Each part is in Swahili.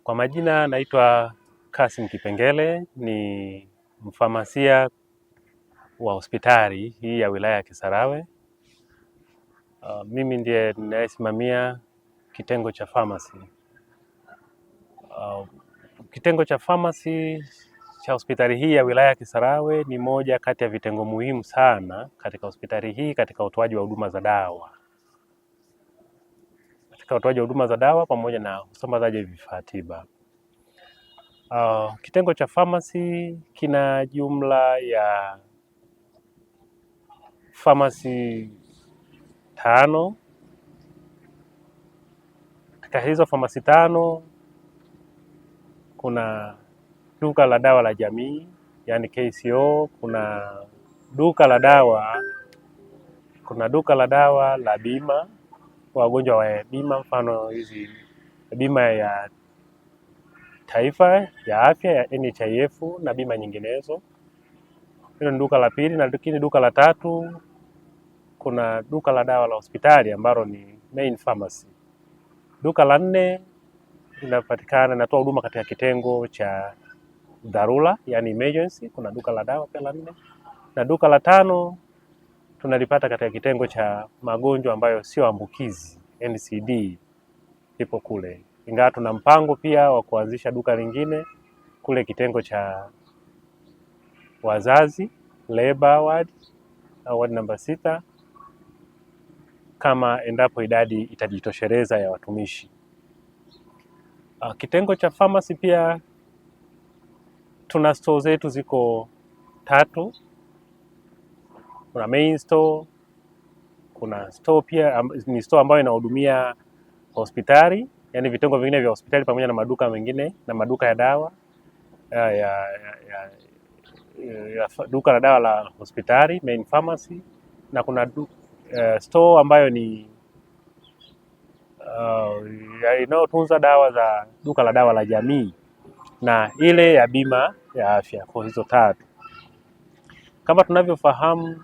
Kwa majina naitwa Kassim Kipengele, ni mfamasia wa hospitali hii ya wilaya ya Kisarawe. Mimi ndiye ninayesimamia kitengo cha pharmacy. Kitengo cha pharmacy cha hospitali hii ya wilaya ya Kisarawe ni moja kati ya vitengo muhimu sana katika hospitali hii katika utoaji wa huduma za dawa, pamoja na usambazaji wa vifaa tiba. Kitengo cha pharmacy kina jumla ya pharmacy 5. Katika hizo pharmacy 5 kuna duka la dawa la jamii, yani KCO, kuna duka la dawa la bima kwa wagonjwa wa bima, mfano hizi bima ya taifa ya afya ya NHIF na bima nyinginezo. Hilo ni duka la pili. Na duka la tatu, kuna duka la dawa la hospitali ambalo ni main pharmacy. Duka la 4 linatoa huduma katika kitengo cha dharura, yani emergency. Kuna duka la dawa pia la 4, na duka la 5 tunalipata katika kitengo cha magonjwa ambayo sio ambukizi, NCD, ipo kule. Ingawa tuna mpango pia wa kuanzisha duka lingine kule kitengo cha wazazi, labor ward au ward namba 6, kama endapo idadi itajitosheleza ya watumishi. Kitengo cha pharmacy pia tuna store zetu ziko 3. Kuna main store, kuna store pia ni store ambayo inahudumia hospitali, yani vitengo vingine vya hospitali pamoja na maduka mengine na maduka ya dawa duka la dawa la hospitali, main pharmacy, na kuna store ambayo ni inayotunza dawa za duka la dawa la jamii na ile ya bima ya afya. Kwa hizo 3, kama tunavyofahamu,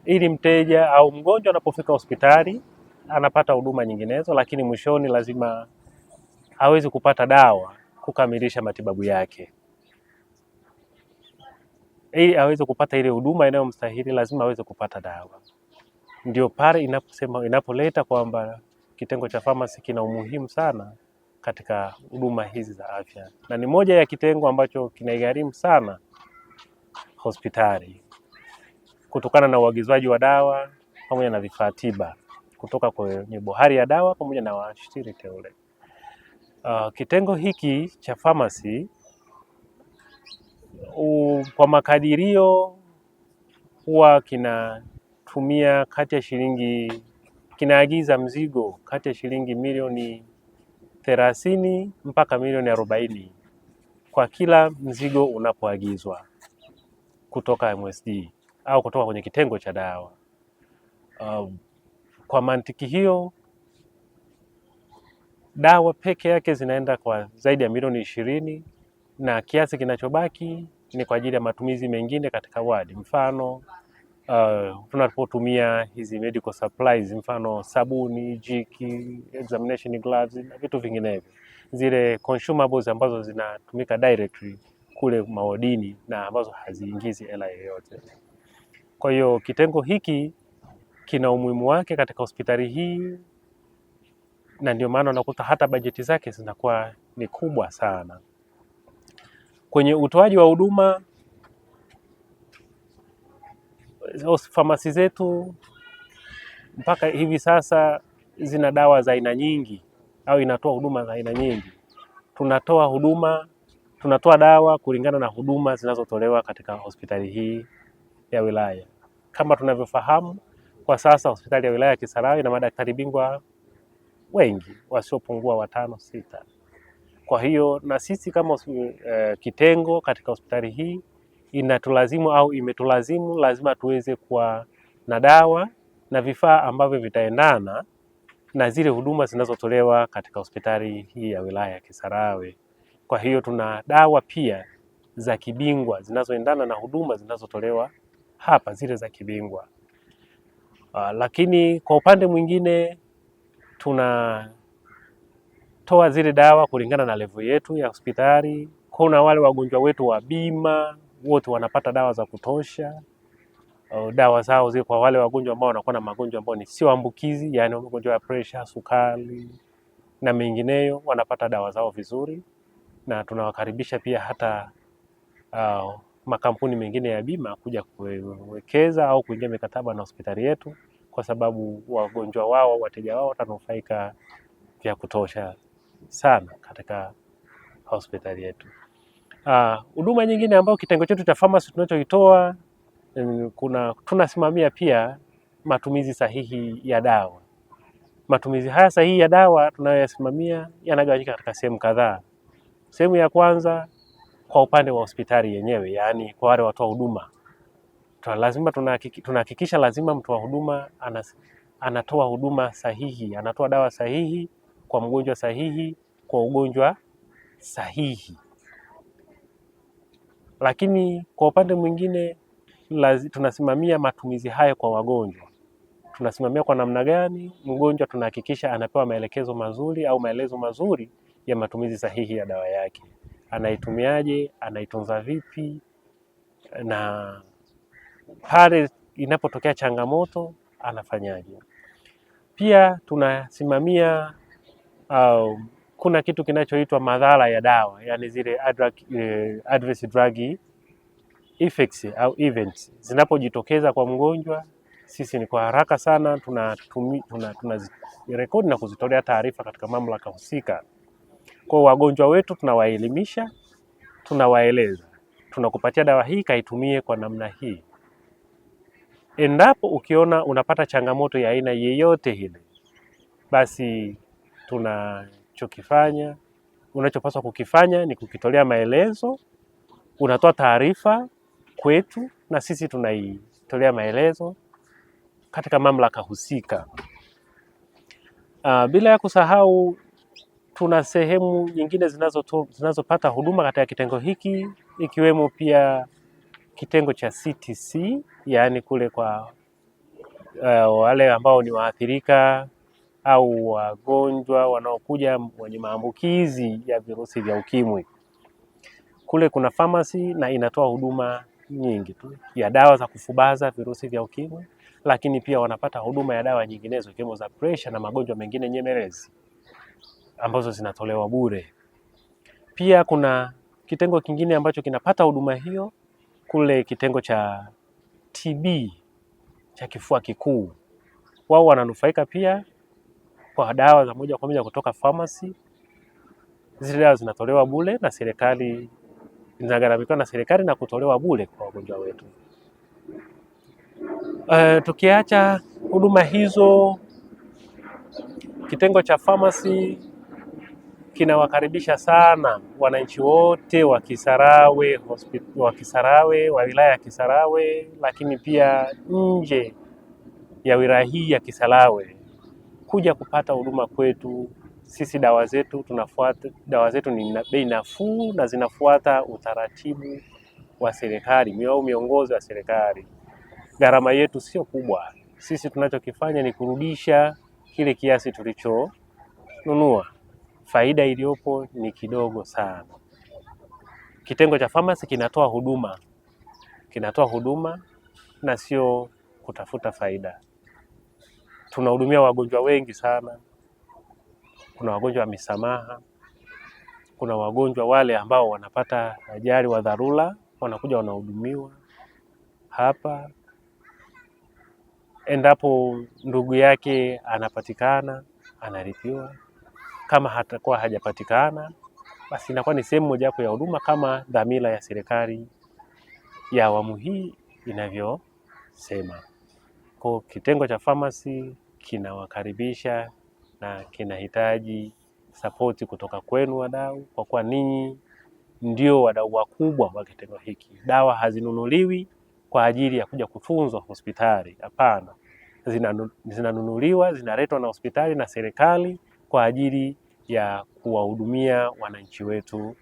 ili mteja au mgonjwa anapofika hospitali anapata huduma nyinginezo, lakini mwishoni lazima aweze kupata dawa kukamilisha matibabu yake. Ili aweze kupata ile huduma inayomstahili lazima aweze kupata dawa. Ndio pale inapoleta kwamba kitengo cha pharmacy kina umuhimu sana katika huduma hizi za afya, na ni moja ya kitengo ambacho kinaigharimu sana hospitali kutokana na uagizwaji wa dawa pamoja na vifaa tiba kutoka kwenye bohari ya dawa pamoja na washiriki teule. Kitengo hiki cha pharmacy kwa makadirio huwa kinatumia kinaagiza mzigo kati ya shilingi milioni 30 mpaka milioni 40 kwa kila mzigo unapoagizwa kutoka MSD au kutoka kwenye kitengo cha dawa. Kwa mantiki hiyo, dawa peke yake zinaenda kwa zaidi ya milioni 20 na kiasi kinachobaki ni kwa ajili ya matumizi mengine katika wadi. Mfano, tunapotumia hizi medical supplies, mfano sabuni, jiki, examination gloves na vitu vinginevyo, zile consumables ambazo zinatumika directly kule mawadini na ambazo haziingizi hela yoyote. Kwa hiyo kitengo hiki kina umuhimu wake katika hospitali hii, na ndio maana unakuta hata bajeti zake zinakuwa ni kubwa sana. Kwenye utoaji wa huduma, pharmacy zetu mpaka hivi sasa zina dawa za aina nyingi au inatoa huduma za aina nyingi. Tunatoa dawa kulingana na huduma zinazotolewa katika hospitali hii ya wilaya. Kama tunavyofahamu, kwa sasa hospitali ya wilaya ya Kisarawe ina madaktari bingwa wengi wasiopungua 5-6. Kwa hiyo na sisi kama kitengo katika hospitali hii inatulazimu au imetulazimu lazima tuweze kuwa na dawa na vifaa ambavyo vitaendana na zile huduma zinazotolewa katika hospitali hii ya wilaya ya Kisarawe. Kwa hiyo tuna dawa pia za kibingwa zinazoendana na huduma zinazotolewa hapa, zile za kibingwa. Lakini kwa upande mwingine tuna tunatoa zile dawa kulingana na level yetu ya hospitali. Kuna wale wagonjwa wetu wa bima wote wanapata dawa za kutosha. Dawa zao zile kwa wale wagonjwa ambao wanakuwa na magonjwa ambayo ni sio ambukizi, yani magonjwa ya pressure, sukari na mengineyo, wanapata dawa zao vizuri. Na tunawakaribisha pia hata makampuni mengine ya bima kuja kuwekeza au kuingia mikataba na hospitali yetu, kwa sababu wagonjwa wao, wateja wao watanufaika vya kutosha sana katika hospitali yetu. Huduma nyingine ambayo kitengo chetu cha pharmacy tunachoitoa, tunasimamia pia matumizi sahihi ya dawa. Matumizi haya sahihi ya dawa tunayoyasimamia yanagawanyika katika sehemu kadhaa. Sehemu ya kwanza, kwa upande wa hospitali yenyewe, yaani kwa wale watoa huduma, lazima tunahakikisha lazima mtoa huduma anatoa huduma sahihi, anatoa dawa sahihi kwa mgonjwa sahihi kwa ugonjwa sahihi. Lakini kwa upande mwingine tunasimamia matumizi haya kwa wagonjwa. Tunasimamia kwa namna gani? Mgonjwa tunahakikisha anapewa maelekezo mazuri au maelezo mazuri ya matumizi sahihi ya dawa yake. Anaitumiaje, anaitunza vipi, na pale inapotokea changamoto anafanyaje. Pia tunasimamia kuna kitu kinachoitwa madhara ya dawa, yani zile adverse drug effects au events zinapojitokeza kwa mgonjwa, sisi ni kwa haraka sana tunazirekodi na kuzitolea taarifa katika mamlaka husika. Kwa wagonjwa wetu tunawaelimisha, tunawaeleza, tunakupatia dawa hii, kaitumie kwa namna hii. Endapo ukiona unapata changamoto ya aina yeyote ile, basi unachopaswa kukifanya ni kukitolea maelezo. Unatoa taarifa kwetu na sisi tunaitolea maelezo katika mamlaka husika. Bila ya kusahau, tuna sehemu nyingine zinazopata huduma katika kitengo hiki, ikiwemo pia kitengo cha CTC, yaani kule kwa wale ambao ni waathirika au wagonjwa wanaokuja wenye maambukizi ya virusi vya ukimwi. Kule kuna pharmacy na inatoa huduma nyingi tu ya dawa za kufubaza virusi vya ukimwi, lakini pia wanapata huduma ya dawa nyinginezo ikiwemo za pressure na magonjwa mengine nyemelezi ambazo zinatolewa bure. Pia kuna kitengo kingine ambacho kinapata huduma hiyo, kule kitengo cha TB cha kifua kikuu. Wao wananufaika pia kwa dawa za moja kwa moja kutoka pharmacy. Zile dawa zinatolewa bure na serikali, zinagharamiwa na serikali na kutolewa bure kwa wagonjwa wetu. Tukiacha huduma hizo, kitengo cha pharmacy kinawakaribisha sana wananchi wote wa Kisarawe, wa wilaya ya Kisarawe, lakini pia nje ya wilaya hii ya Kisarawe kuja kupata huduma kwetu. Sisi dawa zetu ni bei nafuu na zinafuata utaratibu wa serikali au miongozo ya serikali. Gharama yetu sio kubwa. Sisi tunachokifanya ni kurudisha kile kiasi tulichonunua. Faida iliyopo ni kidogo sana. Kitengo cha pharmacy kinatoa huduma na sio kutafuta faida. Tunahudumia wagonjwa wengi sana. Kuna wagonjwa wa misamaha, kuna wagonjwa wale ambao wanapata ajali wa dharura, wanakuja wanahudumiwa hapa. Endapo ndugu yake anapatikana, analipiwa. Kama hatakuwa hajapatikana, basi inakuwa ni sehemu mojawapo ya huduma kama dhamira ya serikali ya awamu hii inavyosema. Kwa kitengo cha pharmacy kinawakaribisha na kinahitaji sapoti kutoka kwenu wadau, kwa kuwa ninyi ndio wadau wakubwa wa kitengo hiki. Dawa hazinunuliwi kwa ajili ya kuja kutunzwa hospitali, hapana. Zinanunuliwa, zinaletwa na hospitali na serikali kwa ajili ya kuwahudumia wananchi wetu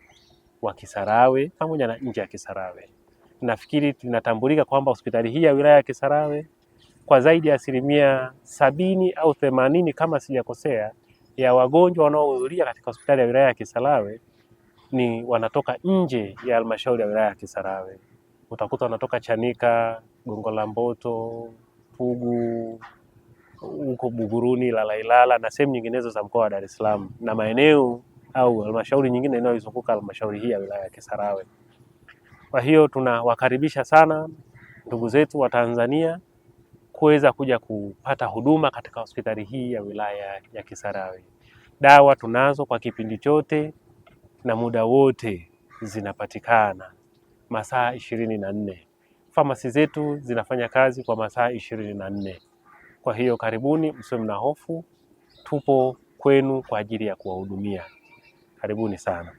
wa Kisarawe pamoja na nje ya Kisarawe. Nafikiri tunatambulika kwamba hospitali hii ya wilaya ya Kisarawe kwa zaidi ya 70% au 80% kama sijakosea, ya wagonjwa wanaohudhuria katika hospitali ya wilaya ya Kisarawe ni wanatoka nje ya halmashauri ya wilaya ya Kisarawe. Utakuta wanatoka Chanika, Gongo la Mboto, Pugu, huko Buguruni, Ilala na sehemu nyinginezo za mkoa wa Dar es Salaam na maeneo au halmashauri nyingine inayozunguka halmashauri hii ya wilaya ya Kisarawe. Kwa hiyo tunawakaribisha sana ndugu zetu wa Tanzania kuweza kuja kupata huduma katika hospitali hii ya wilaya ya Kisarawe. Dawa tunazo kwa kipindi chote na muda wote zinapatikana masaa 24. Famasi zetu zinafanya kazi kwa masaa 24. Kwa hiyo karibuni, msiwe mna hofu, tupo kwenu kwa ajili ya kuwahudumia. Karibuni sana.